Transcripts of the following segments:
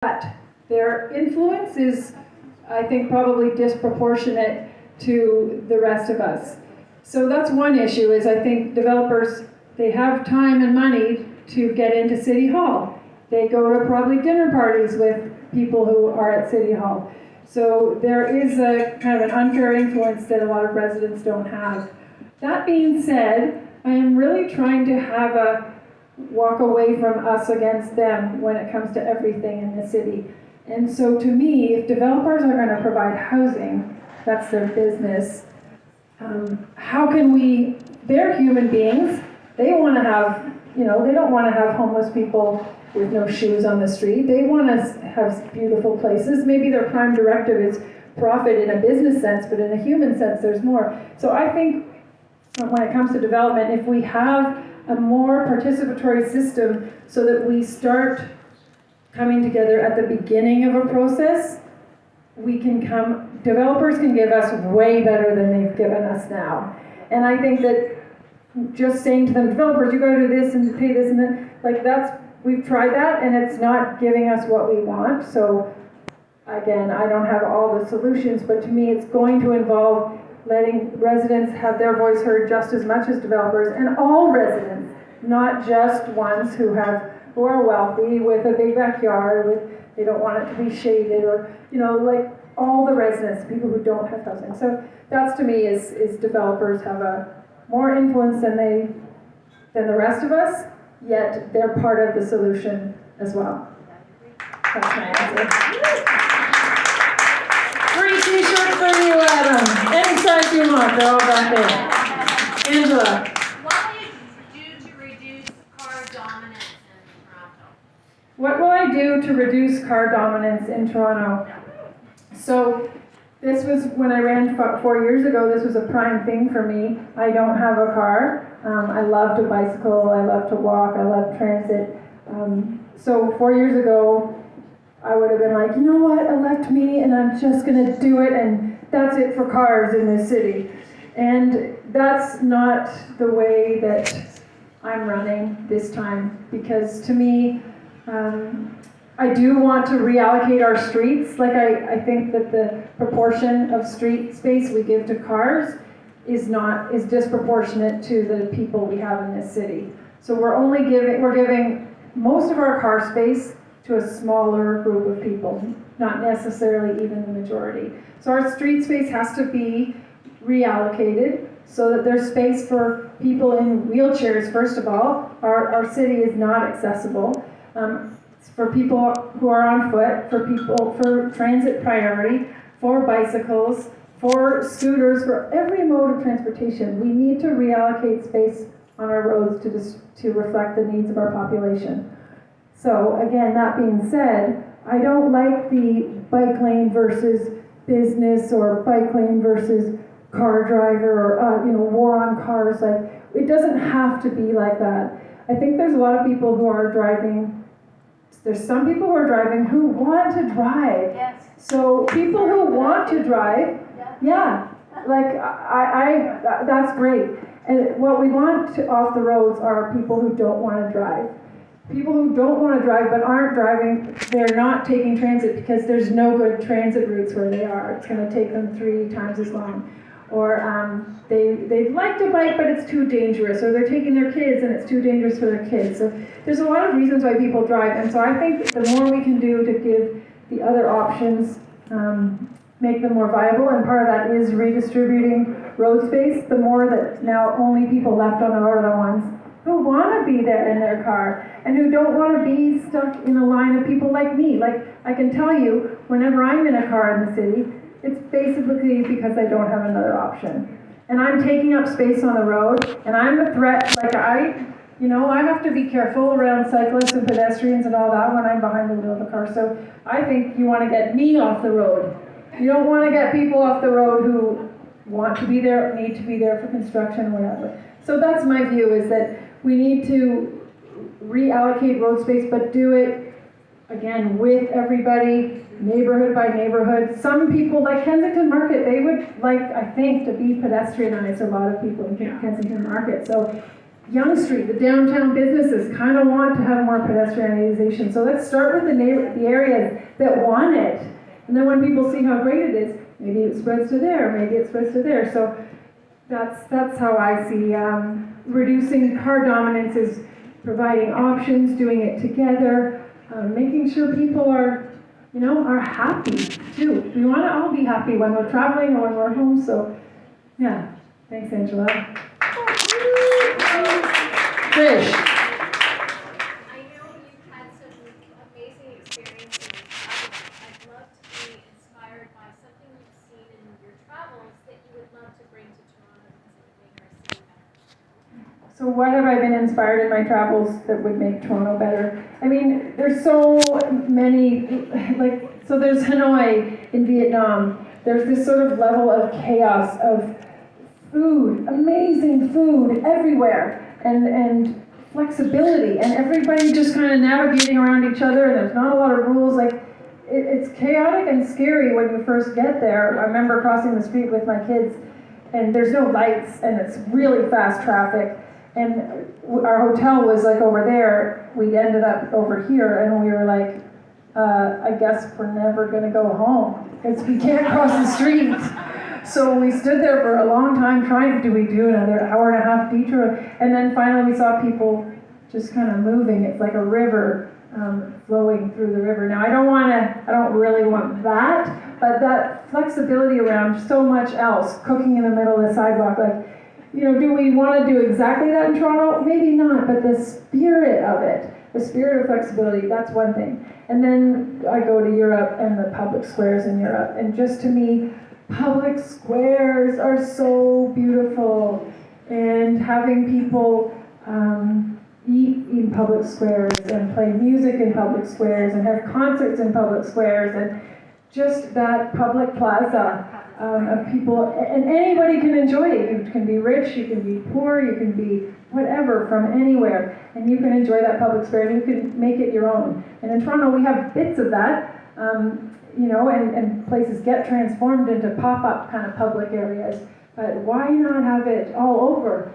But their influence is, I think, probably disproportionate to the rest of us. So that's one issue, is I think developers, they have time and money to get into City Hall. They go to probably dinner parties with people who are at City Hall. So there is a kind of an unfair influence that a lot of residents don't have. That being said, I am really trying to have a walk away from us against them when it comes to everything in the city. And so to me, if developers are going to provide housing, that's their business, how can we, they're human beings, they want to have, they don't want to have homeless people with no shoes on the street. They want to have beautiful places. Maybe their prime directive is profit in a business sense, but in a human sense, there's more. So I think when it comes to development, if we have a more participatory system so that we start coming together at the beginning of a process, developers can give us way better than they've given us now. And I think that just saying to them, developers, you gotta do this and pay this and that, we've tried that and it's not giving us what we want. So again, I don't have all the solutions, but to me it's going to involve letting residents have their voice heard just as much as developers, and all residents, not just ones who are wealthy with a big backyard, they don't want it to be shaded, or all the residents, people who don't have housing. So that's, to me, is developers have a more influence than the rest of us, yet they're part of the solution as well. That's my answer. Free t-shirt for you, Adam. Any size you want, they're all back there. Angela. What will you do to reduce car dominance in Toronto? What will I do to reduce car dominance in Toronto? So this was when I ran 4 years ago. This was a prime thing for me. I don't have a car. I love to bicycle. I love to walk. I love transit. So 4 years ago, I would have been like, you know what, elect me and I'm just going to do it, and that's it for cars in this city. And that's not the way that I'm running this time, because to me, I do want to reallocate our streets. I think that the proportion of street space we give to cars is disproportionate to the people we have in this city. So we're giving most of our car space to a smaller group of people, not necessarily even the majority. So our street space has to be reallocated so that there's space for people in wheelchairs. First of all, our city is not accessible. For people who are on foot, for transit priority, for bicycles, for scooters, for every mode of transportation. We need to reallocate space on our roads to reflect the needs of our population. So again, that being said, I don't like the bike lane versus business, or bike lane versus car driver, or war on cars. It doesn't have to be like that. I think there's a lot of people who are driving. There's some people who are driving who want to drive. Yes. So people who want to drive, that's great. And what we want off the roads are people who don't want to drive. People who don't want to drive but aren't driving, they're not taking transit because there's no good transit routes where they are. It's going to take them 3 times as long. Or they'd like to bike, but it's too dangerous. Or they're taking their kids and it's too dangerous for their kids. So there's a lot of reasons why people drive. And so I think the more we can do to give the other options, make them more viable, and part of that is redistributing road space, the more that now only people left on the road are the ones who want to be there in their car and who don't want to be stuck in a line of people like me. I can tell you, whenever I'm in a car in the city, it's basically because I don't have another option. And I'm taking up space on the road, and I'm a threat. I have to be careful around cyclists and pedestrians and all that when I'm behind the wheel of the car. So I think you want to get me off the road. You don't want to get people off the road who want to be there, need to be there for construction or whatever. So that's my view, is that we need to reallocate road space, but do it, again, with everybody, neighborhood by neighborhood. Some people, like Kensington Market, they would like, I think, to be pedestrianized, a lot of people in Kensington Market. So Young Street, the downtown businesses kind of want to have more pedestrianization. So let's start with the areas that want it. And then when people see how great it is, maybe it spreads to there, maybe it spreads to there. So that's how I see reducing car dominance is providing options, doing it together, making sure people are happy too. We want to all be happy when we're traveling or when we're home. So yeah, thanks, Angela. Trish. I know you've had some amazing experiences in travel. I'd love to be inspired by something you've seen in your travels that you would love to bring to Toronto because it would make our city better. So what have I been inspired in my travels that would make Toronto better? I mean, there's so many, so there's Hanoi in Vietnam. There's this sort of level of chaos of food, amazing food everywhere, and flexibility, and everybody just kind of navigating around each other, and there's not a lot of rules. It's chaotic and scary when you first get there. I remember crossing the street with my kids, and there's no lights, and it's really fast traffic, and our hotel was over there. We ended up over here, and we were like, I guess we're never going to go home, because we can't cross the street. So we stood there for a long time trying, do we do another hour and a half detour? And then finally we saw people just kind of moving. It's like a river flowing through the river. Now I don't really want that, but that flexibility around so much else, cooking in the middle of the sidewalk, do we want to do exactly that in Toronto? Maybe not, but the spirit of it, the spirit of flexibility, that's one thing. And then I go to Europe and the public squares in Europe, and just to me, public squares are so beautiful, and having people eat in public squares and play music in public squares and have concerts in public squares, and just that public plaza of people, and anybody can enjoy it. You can be rich, you can be poor, you can be whatever from anywhere, and you can enjoy that public square, and you can make it your own. And in Toronto we have bits of that. And places get transformed into pop-up kind of public areas, but why not have it all over?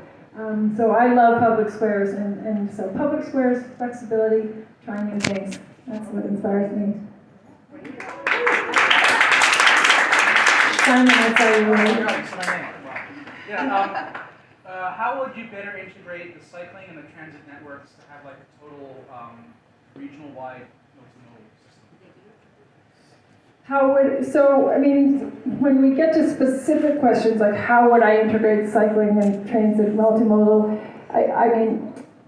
So I love public squares, and so public squares, flexibility, trying new things. That's what inspires me. Simon, I saw you how would you better integrate the cycling and the transit networks to have a total regional-wide multimodal system? When we get to specific questions like how would I integrate cycling and transit multimodal,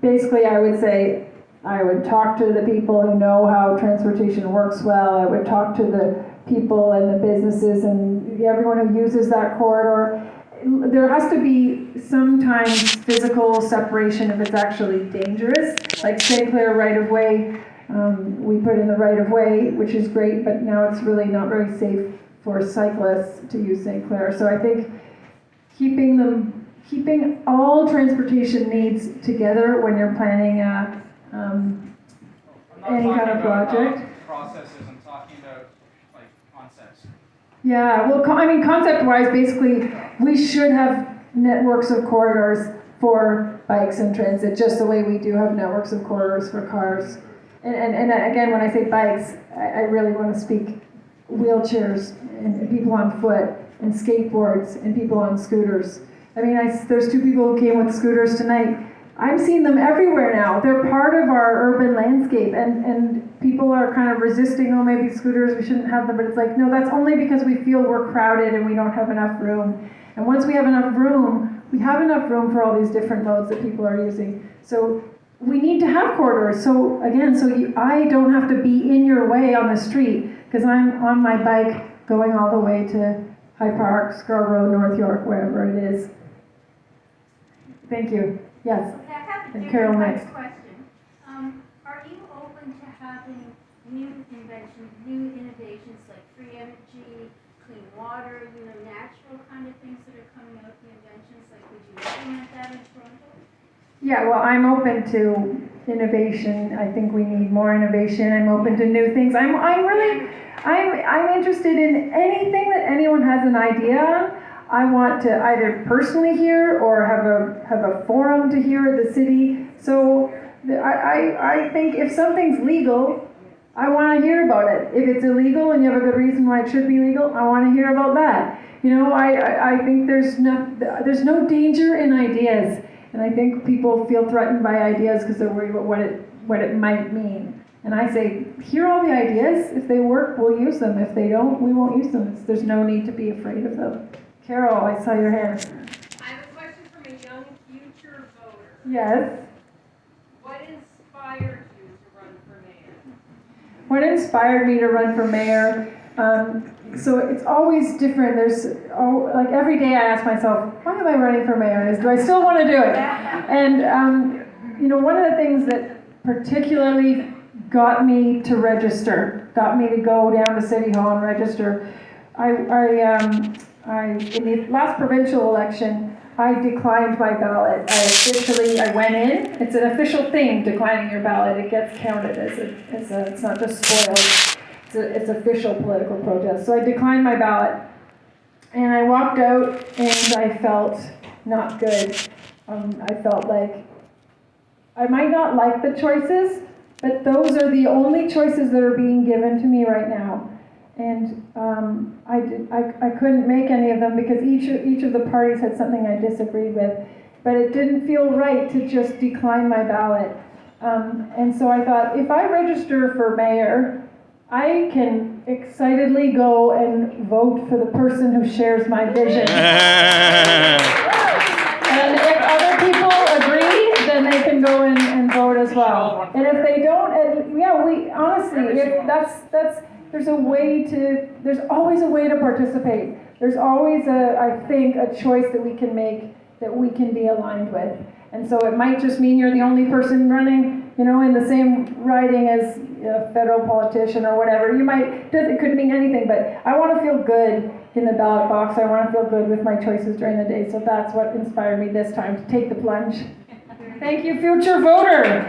basically I would say I would talk to the people who know how transportation works well. I would talk to the people and the businesses and everyone who uses that corridor. There has to be sometimes physical separation if it's actually dangerous, like St. Clair right-of-way. We put in the right-of-way, which is great, but now it's really not very safe for cyclists to use St. Clair. So I think keeping all transportation needs together when you're planning any kind of project. Processes, I'm talking about concepts. Yeah, well, concept-wise, basically, we should have networks of corridors for bikes and transit, just the way we do have networks of corridors for cars. And again, when I say bikes, I really want to speak wheelchairs and people on foot and skateboards and people on scooters. There's two people who came with scooters tonight. I'm seeing them everywhere now. They're part of our urban landscape, and people are kind of resisting, maybe scooters, we shouldn't have them, but it's no, that's only because we feel we're crowded and we don't have enough room. And once we have enough room, we have enough room for all these different modes that people are using. So we need to have corridors. So again, I don't have to be in your way on the street because I'm on my bike going all the way to High Park, Scarborough, North York, wherever it is. Thank you. Yes. Okay, I have a And Carol different next. question. Are you open to having new inventions, new innovations like free energy, clean water, natural kind of things that are coming out, the inventions? Would you implement that in Toronto? Yeah, well, I'm open to innovation. I think we need more innovation. I'm open to new things. I'm interested in anything that anyone has an idea on. I want to either personally hear or have a forum to hear at the city. So I think if something's legal, I want to hear about it. If it's illegal and you have a good reason why it should be legal, I want to hear about that. You know, I think there's no danger in ideas, and I think people feel threatened by ideas because they're worried about what it might mean. And I say, hear all the ideas. If they work, we'll use them. If they don't, we won't use them. There's no need to be afraid of them. Carol, I saw your hand. I have a question from a young future voter. Yes. What inspired you to run for mayor? What inspired me to run for mayor? So it's always different. Like every day I ask myself, why am I running for mayor? Do I still want to do it? And you know, one of the things that particularly got me to register, got me to go down to City Hall and register. In the last provincial election, I declined my ballot. I went in. It's an official thing, declining your ballot. It gets counted it's not just spoiled. It's official political protest. So I declined my ballot, and I walked out, and I felt not good. I felt like I might not like the choices, but those are the only choices that are being given to me right now. And I couldn't make any of them because each of the parties had something I disagreed with. But it didn't feel right to just decline my ballot. And so I thought, if I register for mayor, I can excitedly go and vote for the person who shares my vision. And if other people agree, then they can go in and vote as well. And if they don't, there's always a way to participate. There's always I think, a choice that we can make that we can be aligned with. And so it might just mean you're the only person running, you know, in the same riding as a federal politician or whatever. It could mean anything, but I want to feel good in the ballot box. I want to feel good with my choices during the day. So that's what inspired me this time to take the plunge. Thank you, future voter.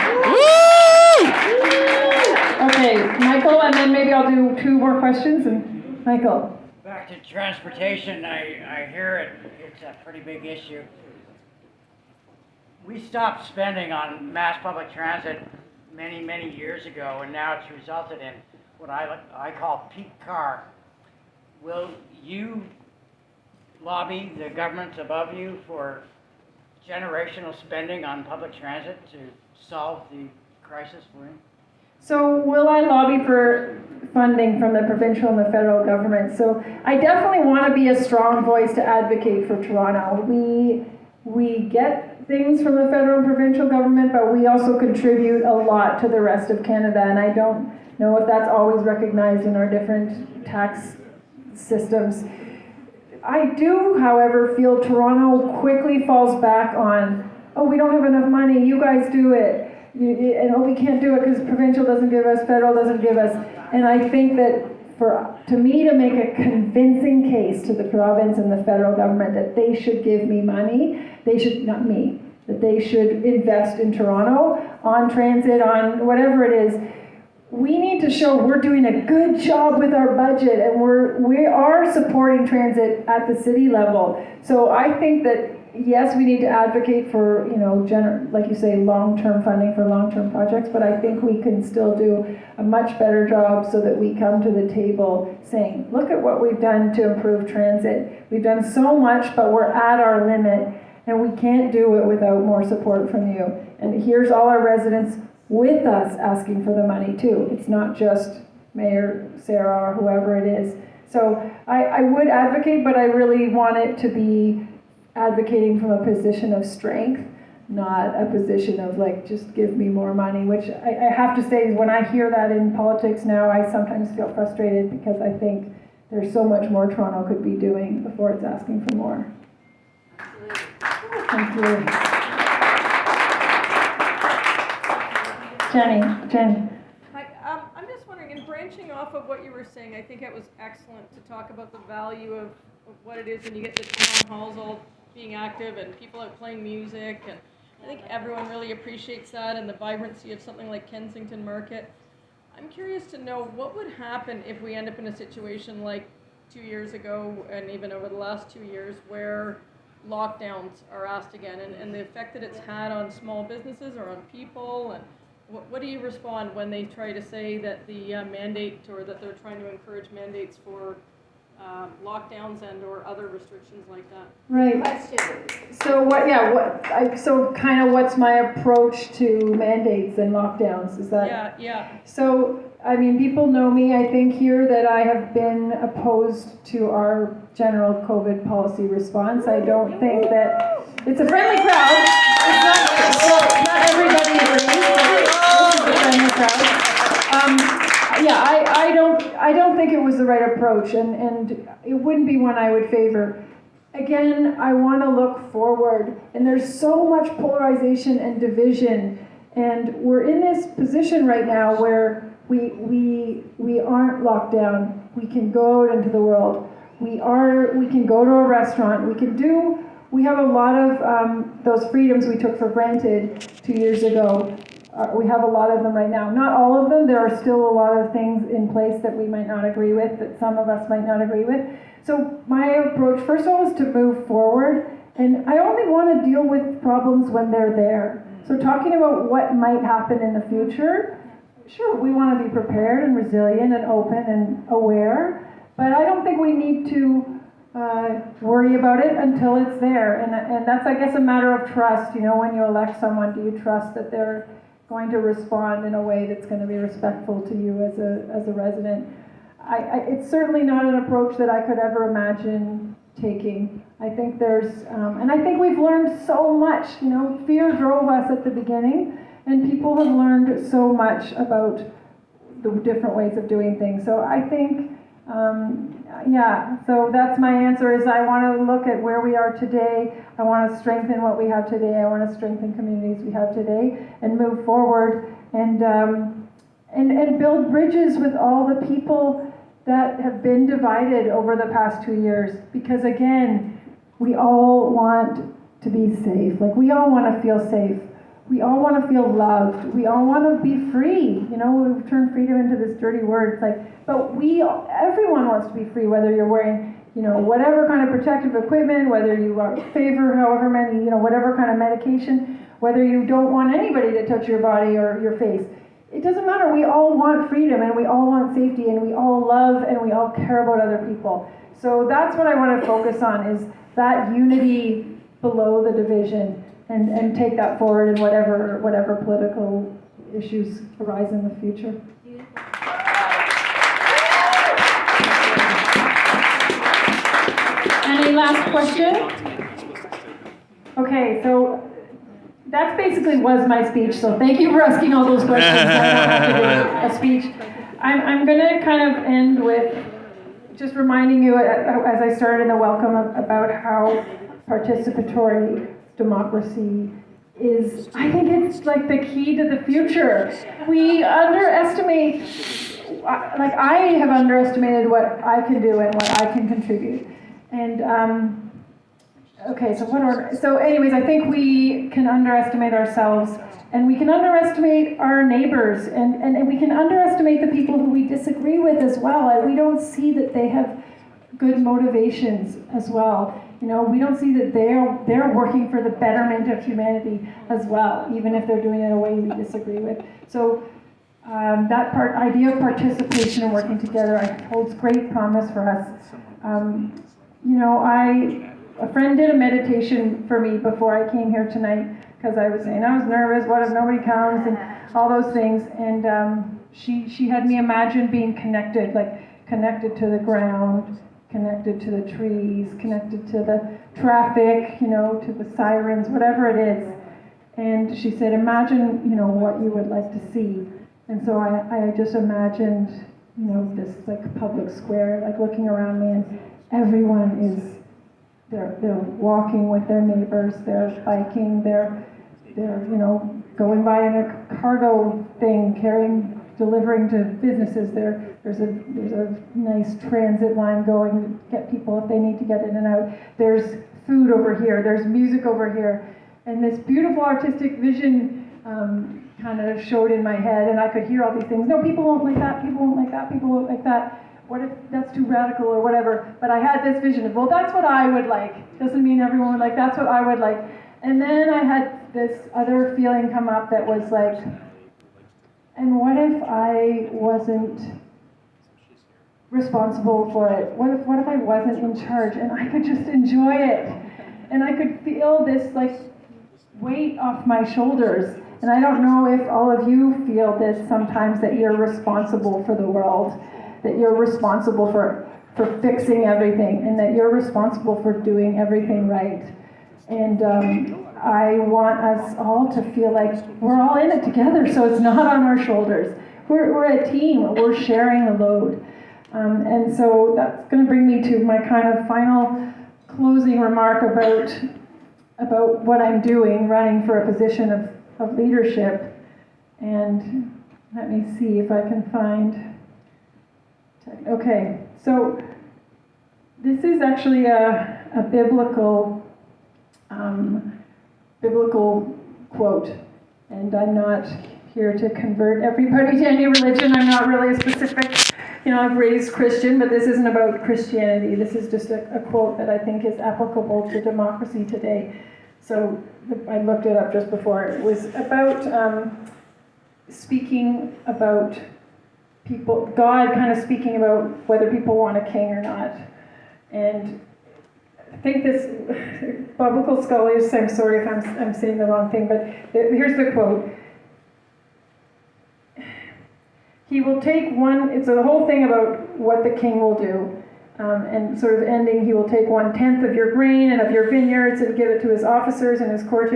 Okay, Michael, and then maybe I'll do 2 more questions. And Michael. Back to transportation, I hear it's a pretty big issue. We stopped spending on mass public transit many, many years ago, and now it's resulted in what I call peak car. Will you lobby the governments above you for generational spending on public transit to solve the crisis we're in? So will I lobby for funding from the provincial and the federal government? So I definitely want to be a strong voice to advocate for Toronto. We get things from the federal and provincial government, but we also contribute a lot to the rest of Canada, and I don't know if that's always recognized in our different tax systems. I do, however, feel Toronto quickly falls back on, oh, we don't have enough money, you guys do it. And oh, we can't do it because provincial doesn't give us, federal doesn't give us. And I think that to make a convincing case to the province and the federal government that they should give me money, that they should invest in Toronto, on transit, on whatever it is. We need to show we're doing a good job with our budget, and we are supporting transit at the city level. So I think that yes, we need to advocate for, like you say, long-term funding for long-term projects, but I think we can still do a much better job so that we come to the table saying, look at what we've done to improve transit. We've done so much, but we're at our limit, and we can't do it without more support from you. And here's all our residents with us asking for the money too. It's not just Mayor Sarah or whoever it is. So I would advocate, but I really want it to be advocating from a position of strength, not a position of like, just give me more money, which I have to say, when I hear that in politics now, I sometimes feel frustrated because I think there's so much more Toronto could be doing before it's asking for more. Absolutely. Thank you. Jenny. Hi, I'm just wondering, in branching off of what you were saying, I think it was excellent to talk about the value of what it is when you get the town halls all being active and people out playing music, and I think everyone really appreciates that, and the vibrancy of something like Kensington Market. I'm curious to know what would happen if we end up in a situation like 2 years ago and even over the last 2 years where lockdowns are asked again and the effect that it's had on small businesses or on people, and what do you respond when they try to say that the mandate, or that they're trying to encourage mandates for lockdowns and or other restrictions like that? Right. So so kind of what's my approach to mandates and lockdowns? Is that? Yeah. So, I mean, people know me, I think, here, that I have been opposed to our general COVID policy response. I don't think that, it's a friendly crowd. Not everybody agrees, but this is a friendly crowd. I don't think it was the right approach, and it wouldn't be one I would favor. Again, I want to look forward, and there's so much polarization and division, and we're in this position right now where we aren't locked down. We can go out into the world. We can go to a restaurant. We have a lot of those freedoms we took for granted 2 years ago. We have a lot of them right now. Not all of them. There are still a lot of things in place that we might not agree with, that some of us might not agree with. So my approach, first of all, is to move forward. And I only want to deal with problems when they're there. So talking about what might happen in the future, sure, we want to be prepared and resilient and open and aware. But I don't think we need to worry about it until it's there. And that's, I guess, a matter of trust. You know, when you elect someone, do you trust that they're going to respond in a way that's going to be respectful to you as a resident? It's certainly not an approach that I could ever imagine taking. I think and I think we've learned so much. You know, fear drove us at the beginning, and people have learned so much about the different ways of doing things. So I think, so that's my answer, is I want to look at where we are today. I want to strengthen what we have today. I want to strengthen communities we have today and move forward and build bridges with all the people that have been divided over the past 2 years. Because again, we all want to be safe. Like, we all want to feel safe. We all want to feel loved. We all want to be free. You know, we've turned freedom into this dirty word. It's like, but everyone wants to be free, whether you're wearing, you know, whatever kind of protective equipment, whether you favor however many, you know, whatever kind of medication, whether you don't want anybody to touch your body or your face. It doesn't matter. We all want freedom, and we all want safety, and we all love, and we all care about other people. So that's what I want to focus on, is that unity below the division, and take that forward in whatever political issues arise in the future. Any last question? Okay, so that basically was my speech, so thank you for asking all those questions. I don't have to do a speech. I'm going to kind of end with just reminding you, as I started in the welcome, about how participatory democracy is. I think it's like the key to the future. We underestimate, like I have underestimated what I can do and what I can contribute. And okay, so anyways, I think we can underestimate ourselves, and we can underestimate our neighbors, and we can underestimate the people who we disagree with as well. And we don't see that they have good motivations as well. You know, we don't see that they're working for the betterment of humanity as well, even if they're doing it in a way we disagree with. So that idea of participation and working together holds great promise for us. You know, a friend did a meditation for me before I came here tonight, because I was saying I was nervous, what if nobody comes, and all those things. And she had me imagine being connected, like connected to the ground, connected to the trees, connected to the traffic, you know, to the sirens, whatever it is. And she said, imagine, you know, what you would like to see. And so I just imagined, you know, this like public square, like looking around me, and everyone is, they're walking with their neighbors, they're biking, they're you know, going by in a cargo thing, delivering to businesses. There's a nice transit line going to get people if they need to get in and out. There's food over here. There's music over here. And this beautiful artistic vision kind of showed in my head, and I could hear all these things. No, people won't like that. People won't like that. People won't like that. what if that's too radical or whatever, but I had this vision of, well, that's what I would like. Doesn't mean everyone would like, that's what I would like. And then I had this other feeling come up that was like, and what if I wasn't responsible for it? What if I wasn't in charge and I could just enjoy it? And I could feel this like weight off my shoulders. And I don't know if all of you feel this sometimes, that you're responsible for the world, that you're responsible for fixing everything, and that you're responsible for doing everything right. And I want us all to feel like we're all in it together, so it's not on our shoulders. We're a team, we're sharing the load. And so that's going to bring me to my kind of final closing remark about what I'm doing, running for a position of leadership. And let me see if I can find, okay, so this is actually a biblical quote, and I'm not here to convert everybody to any religion. I'm not really a specific, I've raised Christian, but this isn't about Christianity. This is just a quote that I think is applicable to democracy today. So I looked it up just before. It was about speaking about people, God kind of speaking about whether people want a king or not. And I think this, biblical scholars, I'm sorry if I'm saying the wrong thing, but here's the quote. He will take one, it's a whole thing about what the king will do. And sort of ending, he will take 1/10 of your grain and of your vineyards and give it to his officers and his courtiers.